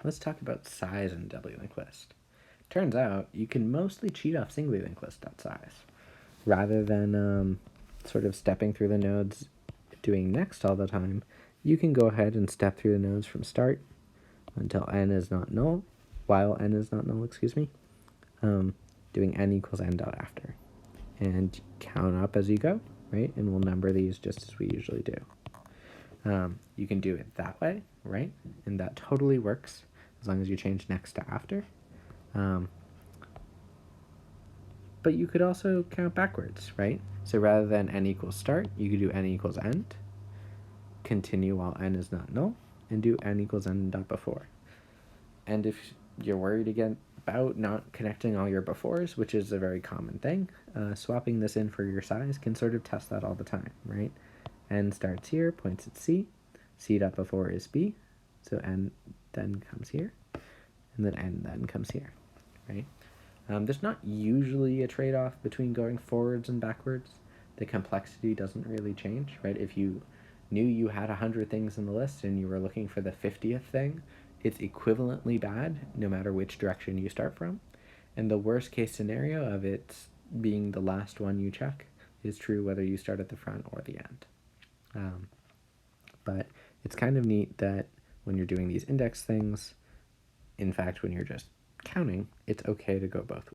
let's talk about size in doubly linked list. Turns out you can mostly cheat off singly linked list.size. Rather than sort of stepping through the nodes doing next all the time, you can go ahead and step through the nodes from start until n is not null, while n is not null, doing n equals n dot after. And count up as you go, right? And we'll number these just as we usually do. You can do it that way, right? And that totally works as long as you change next to after. But you could also count backwards, right? So rather than n equals start, you could do n equals end, continue while n is not null, and do n equals n dot before. And if you're worried again about not connecting all your befores, which is a very common thing, swapping this in for your size can sort of test that all the time, right? N starts here, points at C, C dot before is B, so n then comes here, and then n then comes here, right? There's not usually a trade-off between going forwards and backwards. The complexity doesn't really change, right? If you knew you had 100 things in the list and you were looking for the 50th thing, it's equivalently bad no matter which direction you start from. And the worst case scenario of it being the last one you check is true whether you start at the front or the end. But it's kind of neat that when you're doing these index things, in fact, when you're just counting, it's okay to go both ways.